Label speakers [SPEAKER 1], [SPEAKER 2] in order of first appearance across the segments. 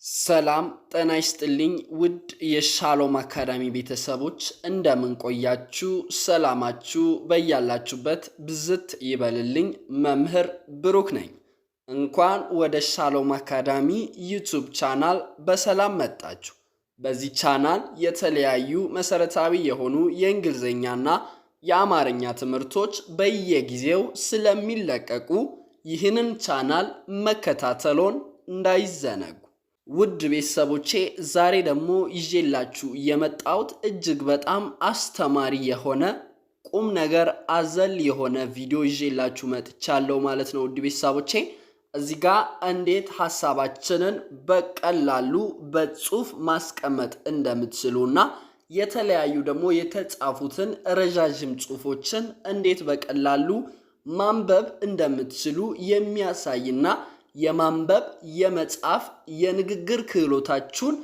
[SPEAKER 1] ሰላም ጤና ይስጥልኝ ውድ የሻሎም አካዳሚ ቤተሰቦች እንደምን ቆያችሁ? ሰላማችሁ በያላችሁበት ብዝት ይበልልኝ። መምህር ብሩክ ነኝ። እንኳን ወደ ሻሎም አካዳሚ ዩቲዩብ ቻናል በሰላም መጣችሁ። በዚህ ቻናል የተለያዩ መሰረታዊ የሆኑ የእንግሊዝኛና የአማርኛ ትምህርቶች በየጊዜው ስለሚለቀቁ ይህንን ቻናል መከታተሎን እንዳይዘነጉ። ውድ ቤተሰቦቼ ዛሬ ደግሞ ይዤላችሁ የመጣሁት እጅግ በጣም አስተማሪ የሆነ ቁም ነገር አዘል የሆነ ቪዲዮ ይዤላችሁ መጥቻለሁ ማለት ነው። ውድ ቤተሰቦቼ እዚህ ጋር እንዴት ሐሳባችንን በቀላሉ በጽሁፍ ማስቀመጥ እንደምትችሉና የተለያዩ ደግሞ የተጻፉትን ረጃጅም ጽሁፎችን እንዴት በቀላሉ ማንበብ እንደምትችሉ የሚያሳይና የማንበብ የመጻፍ የንግግር ክህሎታችሁን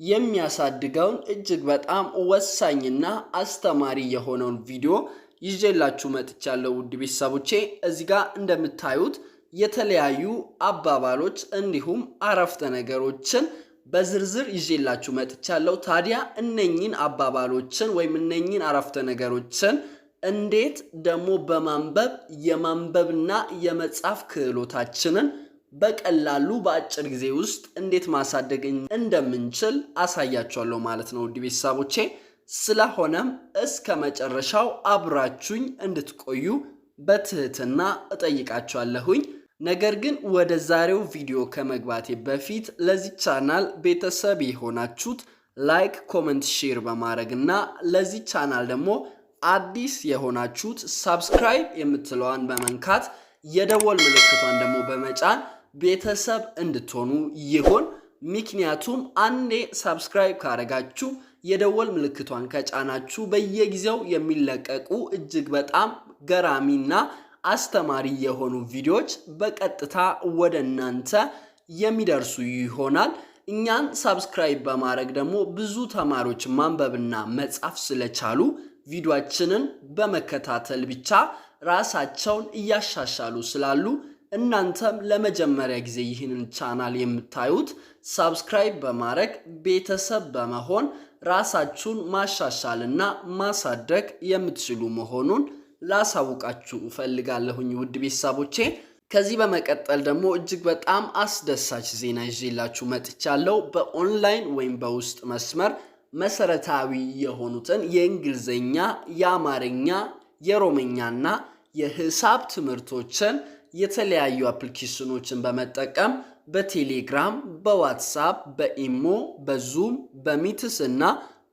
[SPEAKER 1] የሚያሳድገውን እጅግ በጣም ወሳኝና አስተማሪ የሆነውን ቪዲዮ ይዤላችሁ መጥቻለሁ። ውድ ቤተሰቦቼ እዚህ ጋር እንደምታዩት የተለያዩ አባባሎች እንዲሁም አረፍተ ነገሮችን በዝርዝር ይዤላችሁ መጥቻለሁ። ታዲያ እነኚህን አባባሎችን ወይም እነኚህን አረፍተ ነገሮችን እንዴት ደግሞ በማንበብ የማንበብና የመጻፍ ክህሎታችንን በቀላሉ በአጭር ጊዜ ውስጥ እንዴት ማሳደግ እንደምንችል አሳያችኋለሁ ማለት ነው ውድ ቤተሰቦቼ። ስለሆነም እስከ መጨረሻው አብራችሁኝ እንድትቆዩ በትህትና እጠይቃችኋለሁኝ። ነገር ግን ወደ ዛሬው ቪዲዮ ከመግባቴ በፊት ለዚህ ቻናል ቤተሰብ የሆናችሁት ላይክ፣ ኮሜንት፣ ሼር በማድረግና ለዚህ ቻናል ደግሞ አዲስ የሆናችሁት ሳብስክራይብ የምትለዋን በመንካት የደወል ምልክቷን ደግሞ በመጫን ቤተሰብ እንድትሆኑ ይሁን። ምክንያቱም አንዴ ሳብስክራይብ ካደረጋችሁ የደወል ምልክቷን ከጫናችሁ በየጊዜው የሚለቀቁ እጅግ በጣም ገራሚና አስተማሪ የሆኑ ቪዲዮዎች በቀጥታ ወደ እናንተ የሚደርሱ ይሆናል። እኛን ሳብስክራይብ በማድረግ ደግሞ ብዙ ተማሪዎች ማንበብና መጻፍ ስለቻሉ ቪዲዮአችንን በመከታተል ብቻ ራሳቸውን እያሻሻሉ ስላሉ እናንተም ለመጀመሪያ ጊዜ ይህንን ቻናል የምታዩት ሳብስክራይብ በማድረግ ቤተሰብ በመሆን ራሳችሁን ማሻሻልና ማሳደግ የምትችሉ መሆኑን ላሳውቃችሁ እፈልጋለሁኝ ውድ ቤተሰቦቼ። ከዚህ በመቀጠል ደግሞ እጅግ በጣም አስደሳች ዜና ይዤላችሁ መጥቻለሁ። በኦንላይን ወይም በውስጥ መስመር መሰረታዊ የሆኑትን የእንግሊዝኛ፣ የአማርኛ፣ የሮመኛና የሂሳብ ትምህርቶችን የተለያዩ አፕሊኬሽኖችን በመጠቀም በቴሌግራም፣ በዋትስአፕ፣ በኢሞ፣ በዙም፣ በሚትስ እና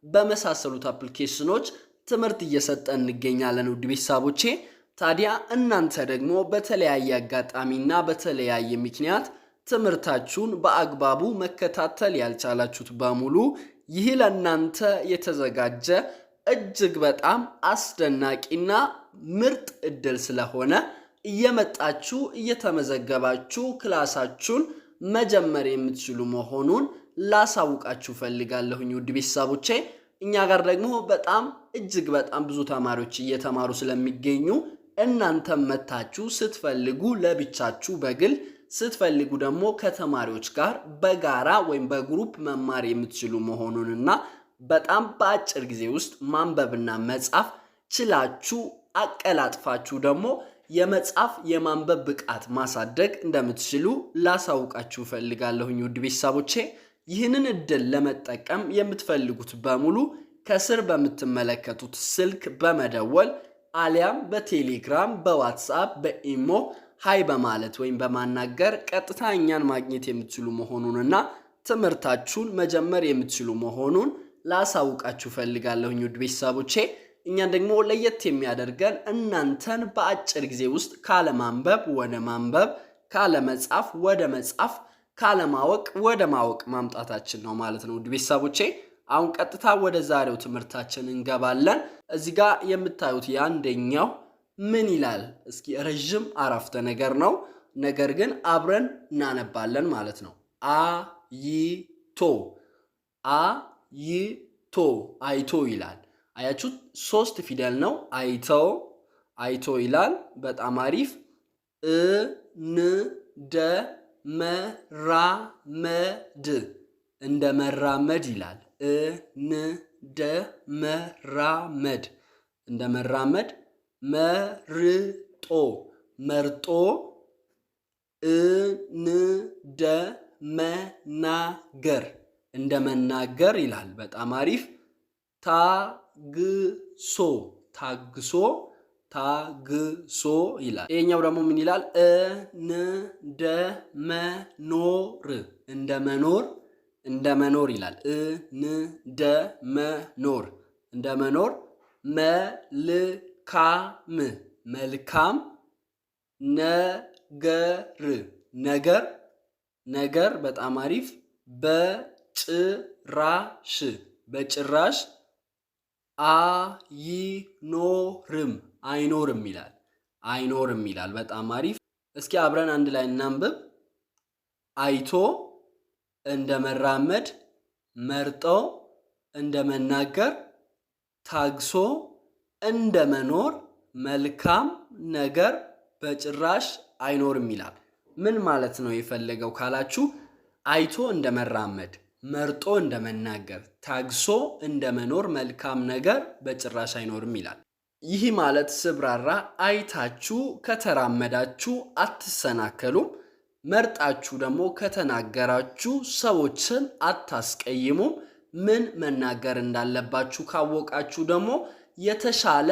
[SPEAKER 1] በመሳሰሉት አፕሊኬሽኖች ትምህርት እየሰጠን እንገኛለን ውድ ቤተሰቦቼ። ታዲያ እናንተ ደግሞ በተለያየ አጋጣሚና በተለያየ ምክንያት ትምህርታችሁን በአግባቡ መከታተል ያልቻላችሁት በሙሉ ይህ ለእናንተ የተዘጋጀ እጅግ በጣም አስደናቂና ምርጥ እድል ስለሆነ እየመጣችሁ እየተመዘገባችሁ ክላሳችሁን መጀመር የምትችሉ መሆኑን ላሳውቃችሁ ፈልጋለሁኝ ውድ ቤተሰቦቼ። እኛ ጋር ደግሞ በጣም እጅግ በጣም ብዙ ተማሪዎች እየተማሩ ስለሚገኙ እናንተም መታችሁ ስትፈልጉ ለብቻችሁ በግል ስትፈልጉ ደግሞ ከተማሪዎች ጋር በጋራ ወይም በግሩፕ መማር የምትችሉ መሆኑንና በጣም በአጭር ጊዜ ውስጥ ማንበብና መጻፍ ችላችሁ አቀላጥፋችሁ ደግሞ የመጻፍ የማንበብ ብቃት ማሳደግ እንደምትችሉ ላሳውቃችሁ ፈልጋለሁኝ ውድ ቤተሰቦቼ። ይህንን እድል ለመጠቀም የምትፈልጉት በሙሉ ከስር በምትመለከቱት ስልክ በመደወል አሊያም በቴሌግራም፣ በዋትስአፕ፣ በኢሞ ሃይ በማለት ወይም በማናገር ቀጥታ እኛን ማግኘት የምትችሉ መሆኑንና ትምህርታችሁን መጀመር የምትችሉ መሆኑን ላሳውቃችሁ ፈልጋለሁኝ ውድ ቤተሰቦቼ። እኛን ደግሞ ለየት የሚያደርገን እናንተን በአጭር ጊዜ ውስጥ ካለማንበብ ወደ ማንበብ፣ ካለመጻፍ ወደ መጻፍ፣ ካለማወቅ ወደ ማወቅ ማምጣታችን ነው ማለት ነው ውድ ቤተሰቦቼ። አሁን ቀጥታ ወደ ዛሬው ትምህርታችን እንገባለን። እዚህ ጋር የምታዩት የአንደኛው ምን ይላል? እስኪ ረጅም አረፍተ ነገር ነው፣ ነገር ግን አብረን እናነባለን ማለት ነው። አይቶ አይቶ ይላል። አያችሁት? 3 ፊደል ነው። አይቶ ይላል። በጣም አሪፍ። እንደመራመድ እንደመራመድ ይላል። እንደመራመድ መርጦ እንደመናገር ይላል። በጣም አሪፍ። ታግሶ ይላል። ይሄኛው ደግሞ ምን ይላል? እንደመኖር ይላል። እንደመኖር መልካም ነገር በጣም አሪፍ። በጭራሽ አይኖርም ይላል። በጣም አሪፍ። እስኪ አብረን አንድ ላይ እናንብብ። አይቶ እንደመራመድ፣ መርጦ እንደመናገር፣ ታግሶ እንደመኖር፣ መልካም ነገር በጭራሽ አይኖርም ይላል። ምን ማለት ነው የፈለገው ካላችሁ፣ አይቶ እንደመራመድ፣ መርጦ እንደመናገር፣ ታግሶ እንደመኖር፣ መልካም ነገር በጭራሽ አይኖርም ይላል። ይህ ማለት ስብራራ አይታችሁ ከተራመዳችሁ አትሰናከሉም፣ መርጣችሁ ደግሞ ከተናገራችሁ ሰዎችን አታስቀይሙም። ምን መናገር እንዳለባችሁ ካወቃችሁ ደግሞ የተሻለ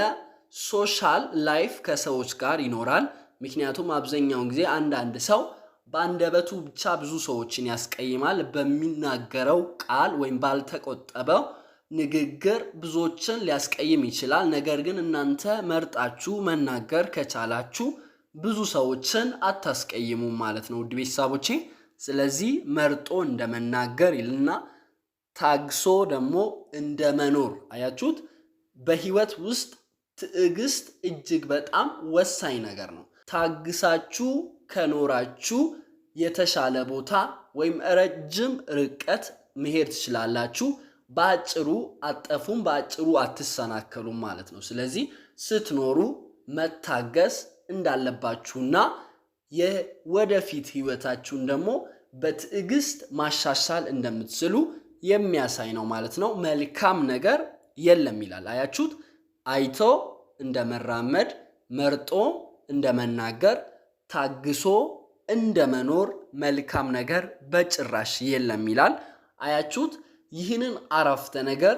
[SPEAKER 1] ሶሻል ላይፍ ከሰዎች ጋር ይኖራል። ምክንያቱም አብዛኛውን ጊዜ አንዳንድ ሰው በአንደበቱ ብቻ ብዙ ሰዎችን ያስቀይማል። በሚናገረው ቃል ወይም ባልተቆጠበው ንግግር ብዙዎችን ሊያስቀይም ይችላል። ነገር ግን እናንተ መርጣችሁ መናገር ከቻላችሁ ብዙ ሰዎችን አታስቀይሙም ማለት ነው ውድ ቤተሰቦቼ። ስለዚህ መርጦ እንደመናገር ይልና ታግሶ ደግሞ እንደመኖር። አያችሁት? በህይወት ውስጥ ትዕግስት እጅግ በጣም ወሳኝ ነገር ነው። ታግሳችሁ ከኖራችሁ የተሻለ ቦታ ወይም ረጅም ርቀት መሄድ ትችላላችሁ። በአጭሩ አጠፉም፣ በአጭሩ አትሰናከሉም ማለት ነው። ስለዚህ ስትኖሩ መታገስ እንዳለባችሁና የወደፊት ህይወታችሁን ደግሞ በትዕግስት ማሻሻል እንደምትችሉ የሚያሳይ ነው ማለት ነው። መልካም ነገር የለም ይላል። አያችሁት? አይቶ እንደመራመድ፣ መርጦ እንደመናገር፣ ታግሶ እንደመኖር መልካም ነገር በጭራሽ የለም ይላል። አያችሁት? ይህንን አረፍተ ነገር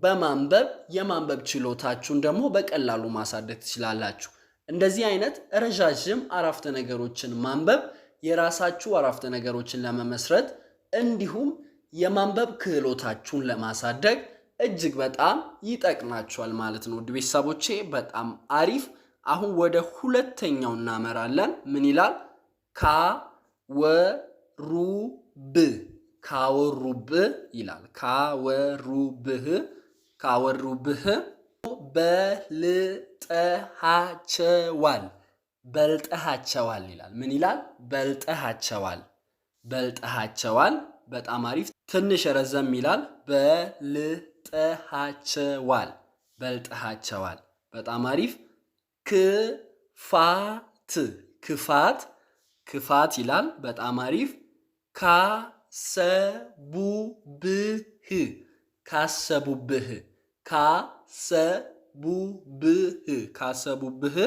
[SPEAKER 1] በማንበብ የማንበብ ችሎታችሁን ደግሞ በቀላሉ ማሳደግ ትችላላችሁ። እንደዚህ አይነት ረዣዥም አረፍተ ነገሮችን ማንበብ የራሳችሁ አረፍተ ነገሮችን ለመመስረት እንዲሁም የማንበብ ክህሎታችሁን ለማሳደግ እጅግ በጣም ይጠቅማችኋል ማለት ነው ውድ ቤተሰቦቼ። በጣም አሪፍ። አሁን ወደ ሁለተኛው እናመራለን። ምን ይላል? ካወሩብህ ይላል። ካወሩብህ በልጠሃቸዋል ይላል። ምን ይላል? በልጠሃቸዋል። በጣም አሪፍ። ትንሽ ረዘም ይላል። በልጠሃቸዋል። በጣም አሪፍ። ክፋት ይላል። በጣም አሪፍ። ካሰቡብህ።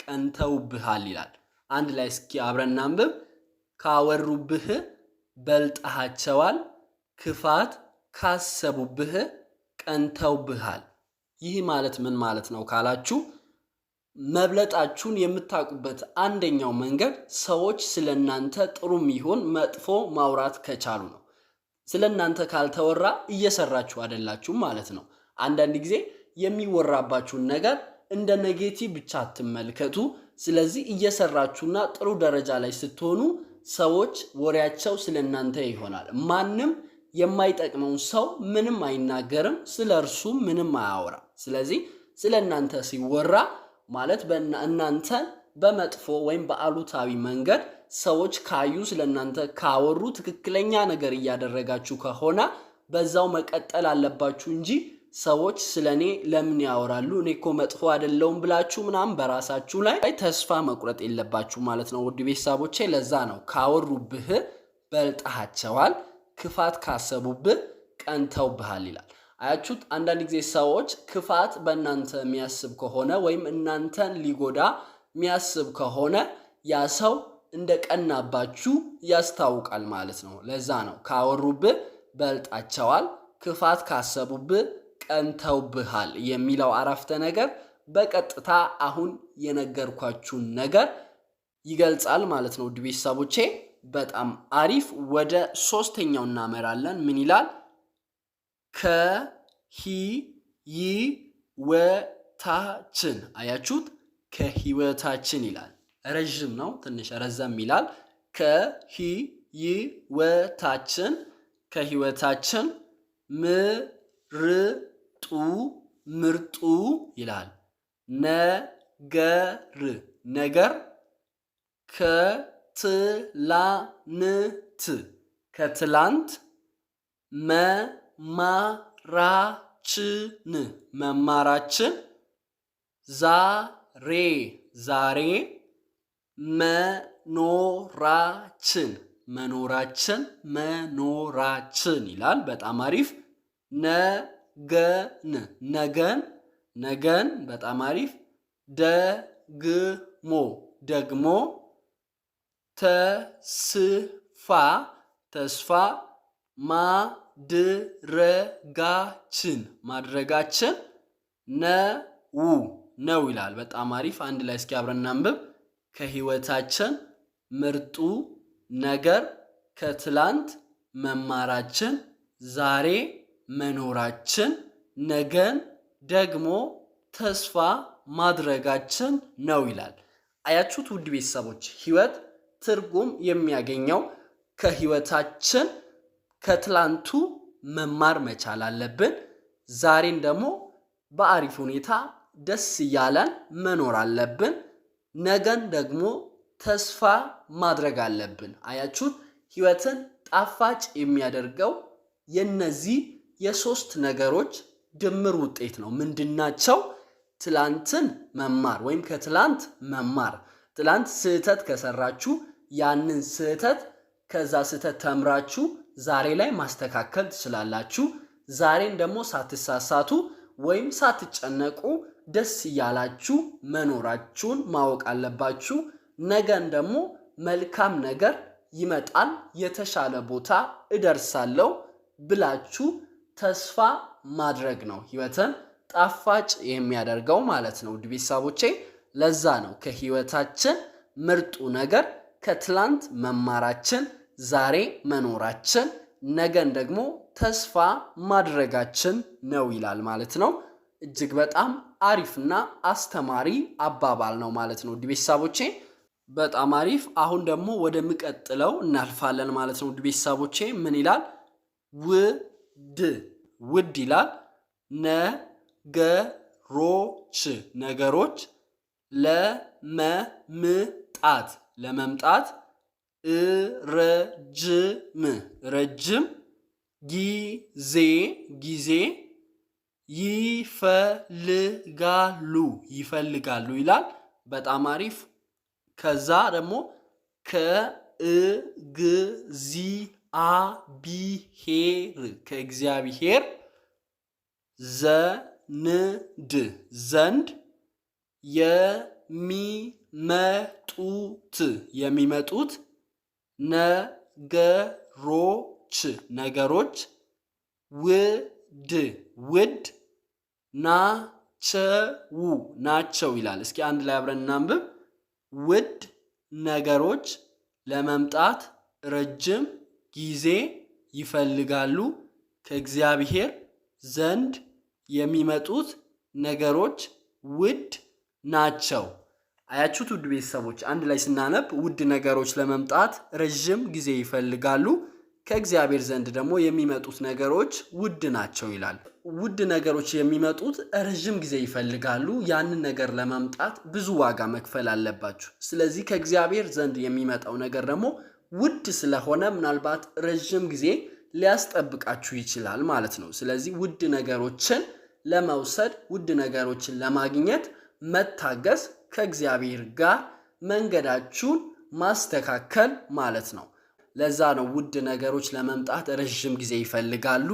[SPEAKER 1] ቀንተውብሃል ይላል። አንድ ላይ እስኪ አብረን እናንብብ። ካወሩብህ በልጠሃቸዋል፣ ክፋት ካሰቡብህ ቀንተውብሃል። ይህ ማለት ምን ማለት ነው ካላችሁ፣ መብለጣችሁን የምታውቁበት አንደኛው መንገድ ሰዎች ስለናንተ ጥሩም ይሁን መጥፎ ማውራት ከቻሉ ነው። ስለናንተ ካልተወራ እየሰራችሁ አይደላችሁም ማለት ነው። አንዳንድ ጊዜ የሚወራባችሁን ነገር እንደ ኔጌቲቭ ብቻ አትመልከቱ። ስለዚህ እየሰራችሁና ጥሩ ደረጃ ላይ ስትሆኑ ሰዎች ወሬያቸው ስለናንተ ይሆናል። ማንም የማይጠቅመውን ሰው ምንም አይናገርም፣ ስለ እርሱ ምንም አያወራም። ስለዚህ ስለናንተ ሲወራ ማለት እናንተ በመጥፎ ወይም በአሉታዊ መንገድ ሰዎች ካዩ ስለናንተ ካወሩ ትክክለኛ ነገር እያደረጋችሁ ከሆነ በዛው መቀጠል አለባችሁ እንጂ ሰዎች ስለኔ ለምን ያወራሉ እኔ እኮ መጥፎ አይደለሁም ብላችሁ ምናምን በራሳችሁ ላይ ተስፋ መቁረጥ የለባችሁ ማለት ነው። ውድ ቤተሰቦቼ ለዛ ነው ካወሩብህ በልጣቸዋል፣ ክፋት ካሰቡብህ ቀንተውብሃል ይላል። አያችሁት? አንዳንድ ጊዜ ሰዎች ክፋት በእናንተ የሚያስብ ከሆነ ወይም እናንተን ሊጎዳ የሚያስብ ከሆነ ያ ሰው እንደቀናባችሁ ያስታውቃል ማለት ነው። ለዛ ነው ካወሩብህ በልጣቸዋል፣ ክፋት ካሰቡብህ ቀንተውብሃል የሚለው አረፍተ ነገር በቀጥታ አሁን የነገርኳችሁን ነገር ይገልጻል ማለት ነው። ውድ ቤተሰቦቼ በጣም አሪፍ። ወደ ሶስተኛው እናመራለን። ምን ይላል? ከህይወታችን። አያችሁት? ከህይወታችን ይላል። ረዥም ነው፣ ትንሽ ረዘም ይላል። ከህይወታችን ከህይወታችን ምርጡ ይላል። ነገር ከትላንት መማራችን ዛሬ መኖራችን ይላል። በጣም አሪፍ። ነገን በጣም አሪፍ። ደግሞ ተስፋ ማድረጋችን ነው ይላል። በጣም አሪፍ። አንድ ላይ እስኪ አብረን እናንብብ። ከህይወታችን ምርጡ ነገር ከትላንት መማራችን ዛሬ መኖራችን ነገን ደግሞ ተስፋ ማድረጋችን ነው ይላል። አያችሁት? ውድ ቤተሰቦች ህይወት ትርጉም የሚያገኘው ከህይወታችን ከትላንቱ መማር መቻል አለብን። ዛሬን ደግሞ በአሪፍ ሁኔታ ደስ እያለን መኖር አለብን። ነገን ደግሞ ተስፋ ማድረግ አለብን። አያችሁት? ህይወትን ጣፋጭ የሚያደርገው የነዚህ የሶስት ነገሮች ድምር ውጤት ነው። ምንድናቸው? ትላንትን መማር ወይም ከትላንት መማር። ትላንት ስህተት ከሰራችሁ ያንን ስህተት ከዛ ስህተት ተምራችሁ ዛሬ ላይ ማስተካከል ትችላላችሁ። ዛሬን ደግሞ ሳትሳሳቱ ወይም ሳትጨነቁ ደስ እያላችሁ መኖራችሁን ማወቅ አለባችሁ። ነገን ደግሞ መልካም ነገር ይመጣል፣ የተሻለ ቦታ እደርሳለሁ ብላችሁ ተስፋ ማድረግ ነው ህይወትን ጣፋጭ የሚያደርገው ማለት ነው። ውድ ቤተሰቦቼ ለዛ ነው ከህይወታችን ምርጡ ነገር ከትላንት መማራችን ዛሬ መኖራችን ነገን ደግሞ ተስፋ ማድረጋችን ነው ይላል ማለት ነው። እጅግ በጣም አሪፍና አስተማሪ አባባል ነው ማለት ነው። ውድ ቤተሰቦቼ በጣም አሪፍ። አሁን ደግሞ ወደሚቀጥለው እናልፋለን ማለት ነው። ውድ ቤተሰቦቼ ምን ይላል? ውድ ይላል። ነገሮች ለመምጣት ረጅም ጊዜ ይፈልጋሉ ይላል። በጣም አሪፍ። ከዛ ደግሞ ከእግዚአብሔር ዘንድ የሚመጡት ነገሮች ውድ ናቸው ይላል። እስኪ አንድ ላይ አብረን እናንብብ። ውድ ነገሮች ለመምጣት ረጅም ጊዜ ይፈልጋሉ፣ ከእግዚአብሔር ዘንድ የሚመጡት ነገሮች ውድ ናቸው። አያችሁት? ውድ ቤተሰቦች አንድ ላይ ስናነብ ውድ ነገሮች ለመምጣት ረጅም ጊዜ ይፈልጋሉ፣ ከእግዚአብሔር ዘንድ ደግሞ የሚመጡት ነገሮች ውድ ናቸው ይላል። ውድ ነገሮች የሚመጡት ረጅም ጊዜ ይፈልጋሉ። ያንን ነገር ለማምጣት ብዙ ዋጋ መክፈል አለባችሁ። ስለዚህ ከእግዚአብሔር ዘንድ የሚመጣው ነገር ደግሞ ውድ ስለሆነ ምናልባት ረጅም ጊዜ ሊያስጠብቃችሁ ይችላል ማለት ነው። ስለዚህ ውድ ነገሮችን ለመውሰድ ውድ ነገሮችን ለማግኘት መታገስ ከእግዚአብሔር ጋር መንገዳችሁን ማስተካከል ማለት ነው። ለዛ ነው ውድ ነገሮች ለመምጣት ረጅም ጊዜ ይፈልጋሉ።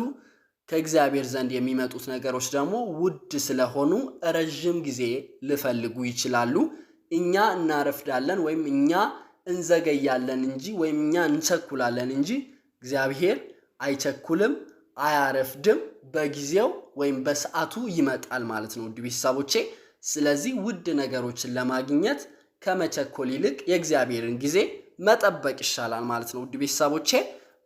[SPEAKER 1] ከእግዚአብሔር ዘንድ የሚመጡት ነገሮች ደግሞ ውድ ስለሆኑ ረጅም ጊዜ ሊፈልጉ ይችላሉ። እኛ እናረፍዳለን ወይም እኛ እንዘገያለን እንጂ ወይም እኛ እንቸኩላለን እንጂ እግዚአብሔር አይቸኩልም፣ አያረፍድም። በጊዜው ወይም በሰዓቱ ይመጣል ማለት ነው ውድ ቤተሰቦቼ። ስለዚህ ውድ ነገሮችን ለማግኘት ከመቸኮል ይልቅ የእግዚአብሔርን ጊዜ መጠበቅ ይሻላል ማለት ነው ውድ ቤተሰቦቼ።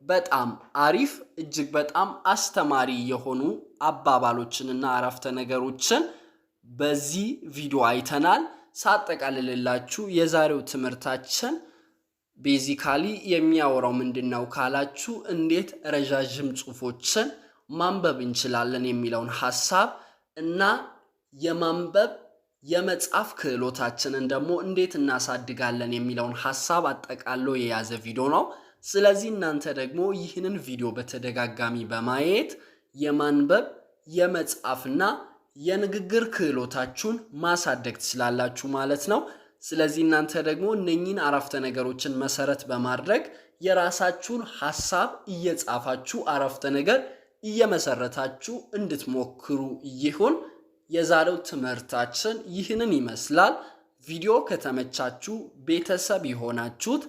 [SPEAKER 1] በጣም አሪፍ እጅግ በጣም አስተማሪ የሆኑ አባባሎችንና አረፍተ ነገሮችን በዚህ ቪዲዮ አይተናል። ሳጠቃልልላችሁ የዛሬው ትምህርታችን ቤዚካሊ የሚያወራው ምንድነው ካላችሁ እንዴት ረጃጅም ጽሁፎችን ማንበብ እንችላለን የሚለውን ሐሳብ እና የማንበብ የመጻፍ ክህሎታችንን ደግሞ እንዴት እናሳድጋለን የሚለውን ሐሳብ አጠቃሎ የያዘ ቪዲዮ ነው። ስለዚህ እናንተ ደግሞ ይህንን ቪዲዮ በተደጋጋሚ በማየት የማንበብ የመጻፍና የንግግር ክህሎታችሁን ማሳደግ ትችላላችሁ ማለት ነው። ስለዚህ እናንተ ደግሞ እነኚህን አረፍተ ነገሮችን መሰረት በማድረግ የራሳችሁን ሐሳብ እየጻፋችሁ አረፍተ ነገር እየመሰረታችሁ እንድትሞክሩ ይሁን። የዛሬው ትምህርታችን ይህንን ይመስላል። ቪዲዮ ከተመቻችሁ ቤተሰብ የሆናችሁት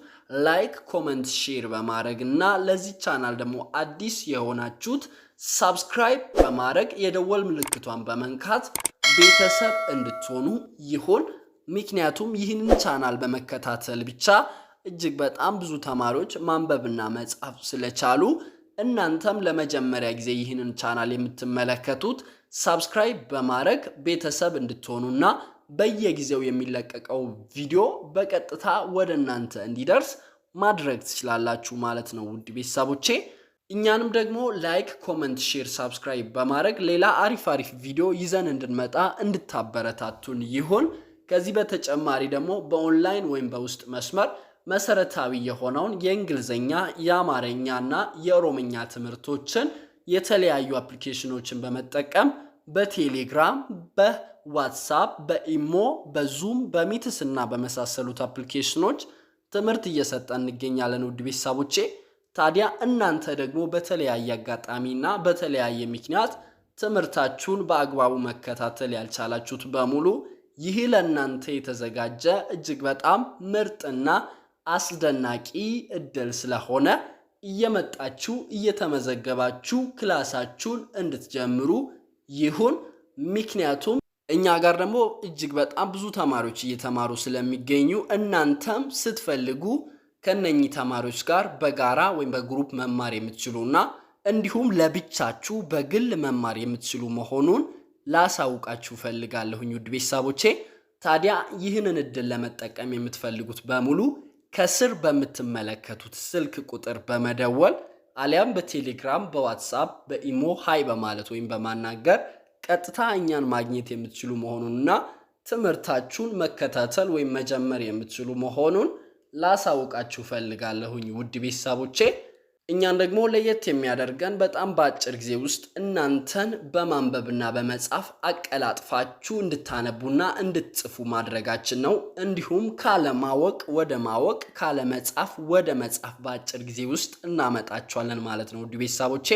[SPEAKER 1] ላይክ፣ ኮሜንት፣ ሼር በማድረግ እና ለዚህ ቻናል ደግሞ አዲስ የሆናችሁት ሰብስክራይብ በማድረግ የደወል ምልክቷን በመንካት ቤተሰብ እንድትሆኑ ይሁን። ምክንያቱም ይህንን ቻናል በመከታተል ብቻ እጅግ በጣም ብዙ ተማሪዎች ማንበብና መጻፍ ስለቻሉ እናንተም ለመጀመሪያ ጊዜ ይህንን ቻናል የምትመለከቱት ሰብስክራይብ በማድረግ ቤተሰብ እንድትሆኑና በየጊዜው የሚለቀቀው ቪዲዮ በቀጥታ ወደ እናንተ እንዲደርስ ማድረግ ትችላላችሁ ማለት ነው ውድ ቤተሰቦቼ። እኛንም ደግሞ ላይክ፣ ኮሜንት፣ ሼር፣ ሰብስክራይብ በማድረግ ሌላ አሪፍ ቪዲዮ ይዘን እንድንመጣ እንድታበረታቱን ይሁን። ከዚህ በተጨማሪ ደግሞ በኦንላይን ወይም በውስጥ መስመር መሰረታዊ የሆነውን የእንግሊዘኛ የአማርኛና የኦሮምኛ ትምህርቶችን የተለያዩ አፕሊኬሽኖችን በመጠቀም በቴሌግራም፣ በዋትስአፕ፣ በኢሞ፣ በዙም፣ በሚትስ እና በመሳሰሉት አፕሊኬሽኖች ትምህርት እየሰጠን እንገኛለን ውድ ቤተሰቦቼ። ታዲያ እናንተ ደግሞ በተለያየ አጋጣሚና በተለያየ ምክንያት ትምህርታችሁን በአግባቡ መከታተል ያልቻላችሁት በሙሉ ይህ ለእናንተ የተዘጋጀ እጅግ በጣም ምርጥና አስደናቂ እድል ስለሆነ እየመጣችሁ እየተመዘገባችሁ ክላሳችሁን እንድትጀምሩ ይሁን። ምክንያቱም እኛ ጋር ደግሞ እጅግ በጣም ብዙ ተማሪዎች እየተማሩ ስለሚገኙ እናንተም ስትፈልጉ ከነኚህ ተማሪዎች ጋር በጋራ ወይም በግሩፕ መማር የምትችሉና እንዲሁም ለብቻችሁ በግል መማር የምትችሉ መሆኑን ላሳውቃችሁ ፈልጋለሁኝ ውድ ቤተሰቦቼ። ታዲያ ይህንን እድል ለመጠቀም የምትፈልጉት በሙሉ ከስር በምትመለከቱት ስልክ ቁጥር በመደወል አሊያም በቴሌግራም፣ በዋትስአፕ፣ በኢሞ ሃይ በማለት ወይም በማናገር ቀጥታ እኛን ማግኘት የምትችሉ መሆኑንና ትምህርታችሁን መከታተል ወይም መጀመር የምትችሉ መሆኑን ላሳውቃችሁ ፈልጋለሁኝ ውድ ቤተሰቦቼ። እኛን ደግሞ ለየት የሚያደርገን በጣም በአጭር ጊዜ ውስጥ እናንተን በማንበብና በመጻፍ አቀላጥፋችሁ እንድታነቡና እንድትጽፉ ማድረጋችን ነው። እንዲሁም ካለማወቅ ወደ ማወቅ፣ ካለመጻፍ ወደ መጻፍ በአጭር ጊዜ ውስጥ እናመጣችኋለን ማለት ነው ውድ ቤተሰቦቼ።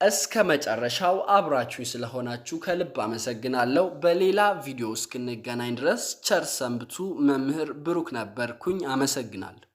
[SPEAKER 1] እስከ መጨረሻው አብራችሁ ስለሆናችሁ ከልብ አመሰግናለሁ። በሌላ ቪዲዮ እስክንገናኝ ድረስ ቸር ሰንብቱ። መምህር ብሩክ ነበርኩኝ። አመሰግናለሁ።